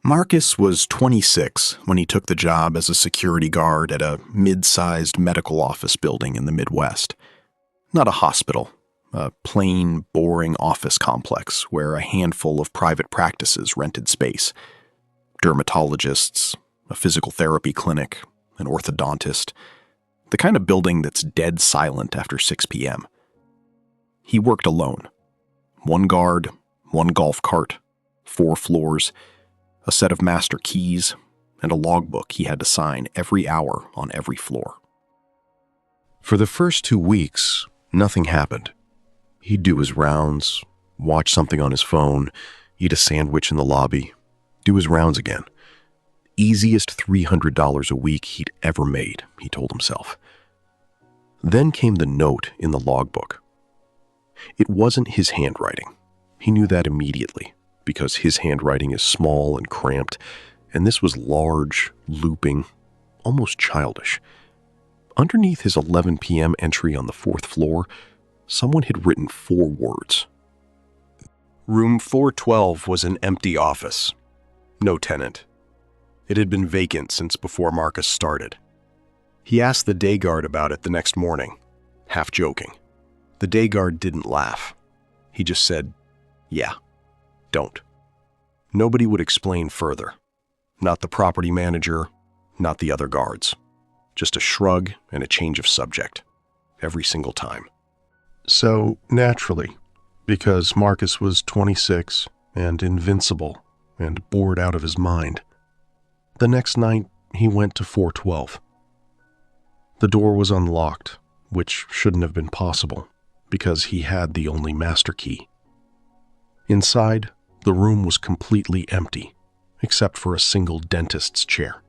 Marcus was 26 when he took the job as a security guard at a mid-sized medical office building in the Midwest. Not a hospital, a plain, boring office complex where a handful of private practices rented space. Dermatologists, a physical therapy clinic, an orthodontist. The kind of building that's dead silent after 6 p.m. He worked alone. One guard, one golf cart, 4 floors, a set of master keys, and a logbook he had to sign every hour on every floor. For the first 2 weeks, nothing happened. He'd do his rounds, watch something on his phone, eat a sandwich in the lobby, do his rounds again. Easiest $300 a week he'd ever made, he told himself. Then came the note in the logbook. It wasn't his handwriting. He knew that immediately, because his handwriting is small and cramped, and this was large, looping, almost childish. Underneath his 11 p.m. entry on the 4th floor, someone had written 4 words. Room 412 was an empty office. No tenant. It had been vacant since before Marcus started. He asked the day guard about it the next morning, half joking. The day guard didn't laugh. He just said, "Yeah, don't." Nobody would explain further. Not the property manager, not the other guards. Just a shrug and a change of subject. Every single time. So, naturally, because Marcus was 26 and invincible and bored out of his mind, the next night he went to 412. The door was unlocked, which shouldn't have been possible, because he had the only master key. Inside, the room was completely empty, except for a single dentist's chair,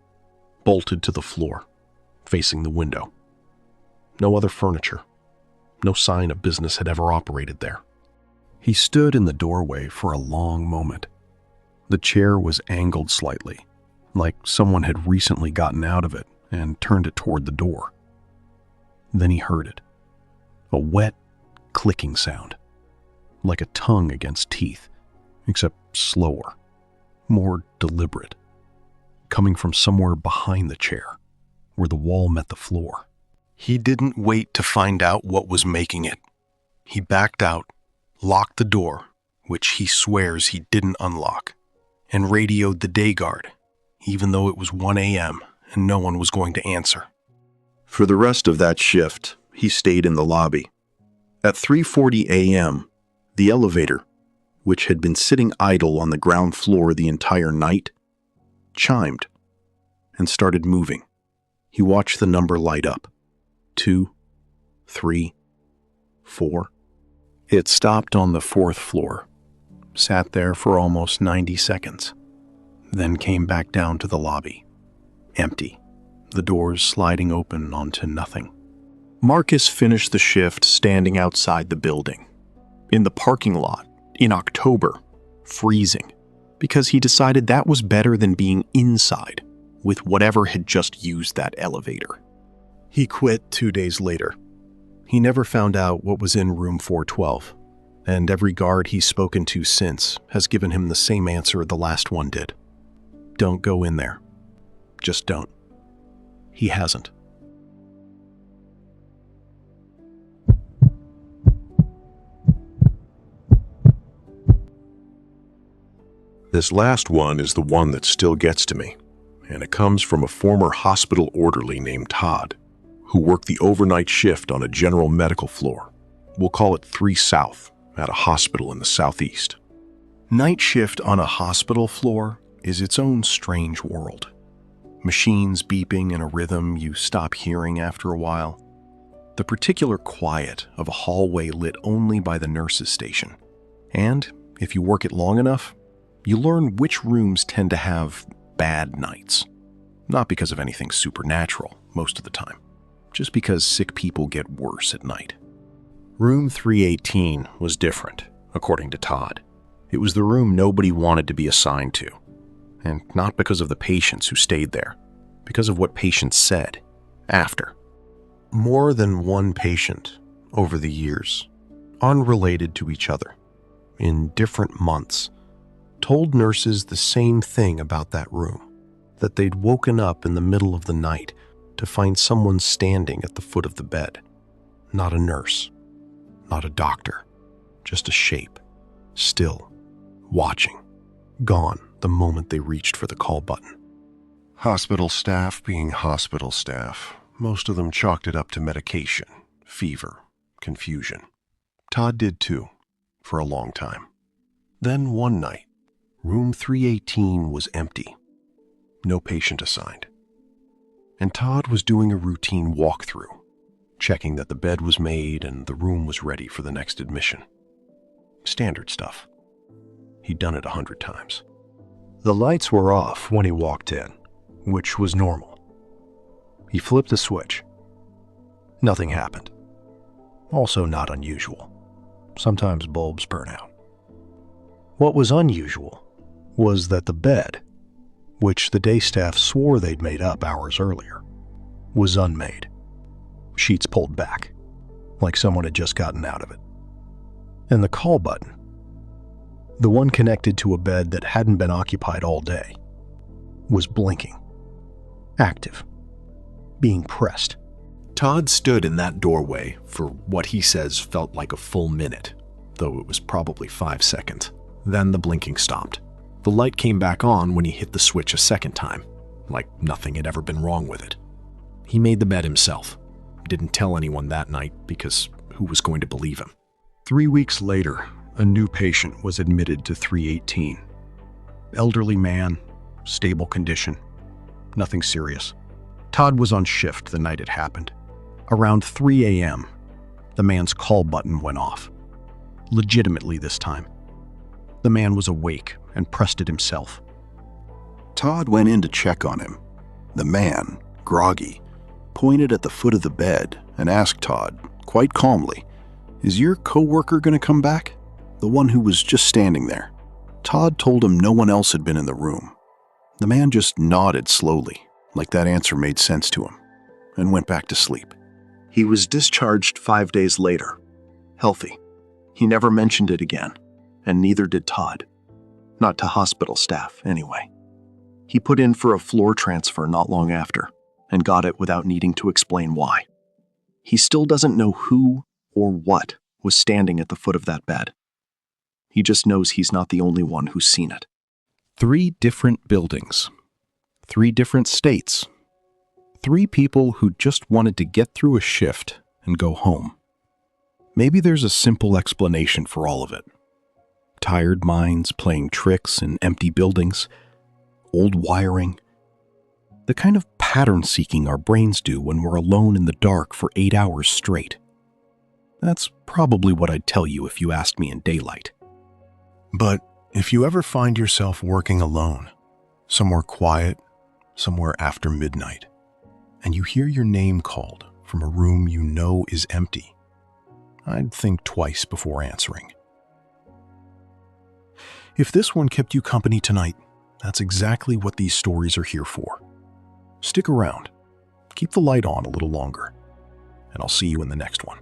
bolted to the floor, facing the window. No other furniture. No sign a business had ever operated there. He stood in the doorway for a long moment. The chair was angled slightly, like someone had recently gotten out of it and turned it toward the door. Then he heard it. A wet, clicking sound, like a tongue against teeth, except slower, more deliberate, coming from somewhere behind the chair, where the wall met the floor. He didn't wait to find out what was making it. He backed out, locked the door, which he swears he didn't unlock, and radioed the day guard, even though it was 1 a.m. and no one was going to answer. For the rest of that shift, he stayed in the lobby. At 3:40 a.m., the elevator, which had been sitting idle on the ground floor the entire night, chimed and started moving. He watched the number light up. 2, 3, 4. It stopped on the 4th floor, sat there for almost 90 seconds, then came back down to the lobby. Empty, the doors sliding open onto nothing. Marcus finished the shift standing outside the building, in the parking lot, in October, freezing, because he decided that was better than being inside with whatever had just used that elevator. He quit 2 days later. He never found out what was in room 412, and every guard he's spoken to since has given him the same answer the last one did. Don't go in there. Just don't. He hasn't. This last one is the one that still gets to me, and it comes from a former hospital orderly named Todd, who worked the overnight shift on a general medical floor. We'll call it 3 South, at a hospital in the southeast. Night shift on a hospital floor is its own strange world. Machines beeping in a rhythm you stop hearing after a while. The particular quiet of a hallway lit only by the nurse's station. And, if you work it long enough, you learn which rooms tend to have bad nights. Not because of anything supernatural, most of the time. Just because sick people get worse at night. Room 318 was different, according to Todd. It was the room nobody wanted to be assigned to. And not because of the patients who stayed there, because of what patients said after. More than one patient, over the years, unrelated to each other, in different months, told nurses the same thing about that room, that they'd woken up in the middle of the night to find someone standing at the foot of the bed. Not a nurse, not a doctor, just a shape, still, watching, gone the moment they reached for the call button. Hospital staff being hospital staff, most of them chalked it up to medication, fever, confusion. Todd did too, for a long time. Then one night, room 318 was empty. No patient assigned. And Todd was doing a routine walkthrough, checking that the bed was made and the room was ready for the next admission. Standard stuff. He'd done it 100 times. The lights were off when he walked in, which was normal. He flipped the switch. Nothing happened. Also not unusual. Sometimes bulbs burn out. What was unusual was that the bed, which the day staff swore they'd made up hours earlier, was unmade. Sheets pulled back, like someone had just gotten out of it. And the call button, the one connected to a bed that hadn't been occupied all day, was blinking. Active. Being pressed. Todd stood in that doorway for what he says felt like a full minute, though it was probably 5 seconds. Then the blinking stopped. The light came back on when he hit the switch a second time, like nothing had ever been wrong with it. He made the bed himself. Didn't tell anyone that night because who was going to believe him? 3 weeks later, a new patient was admitted to 318. Elderly man, stable condition, nothing serious. Todd was on shift the night it happened. Around 3 a.m., the man's call button went off. Legitimately this time. The man was awake and pressed it himself. Todd went in to check on him. The man, groggy, pointed at the foot of the bed and asked Todd, quite calmly, "Is your coworker going to come back? The one who was just standing there." Todd told him no one else had been in the room. The man just nodded slowly, like that answer made sense to him, and went back to sleep. He was discharged 5 days later, healthy. He never mentioned it again, and neither did Todd. Not to hospital staff, anyway. He put in for a floor transfer not long after, and got it without needing to explain why. He still doesn't know who or what was standing at the foot of that bed. He just knows he's not the only one who's seen it. 3 different buildings, 3 different states, 3 people who just wanted to get through a shift and go home. Maybe there's a simple explanation for all of it. Tired minds playing tricks in empty buildings, old wiring, the kind of pattern seeking our brains do when we're alone in the dark for 8 hours straight. That's probably what I'd tell you if you asked me in daylight. But if you ever find yourself working alone, somewhere quiet, somewhere after midnight, and you hear your name called from a room you know is empty, I'd think twice before answering. If this one kept you company tonight, that's exactly what these stories are here for. Stick around, keep the light on a little longer, and I'll see you in the next one.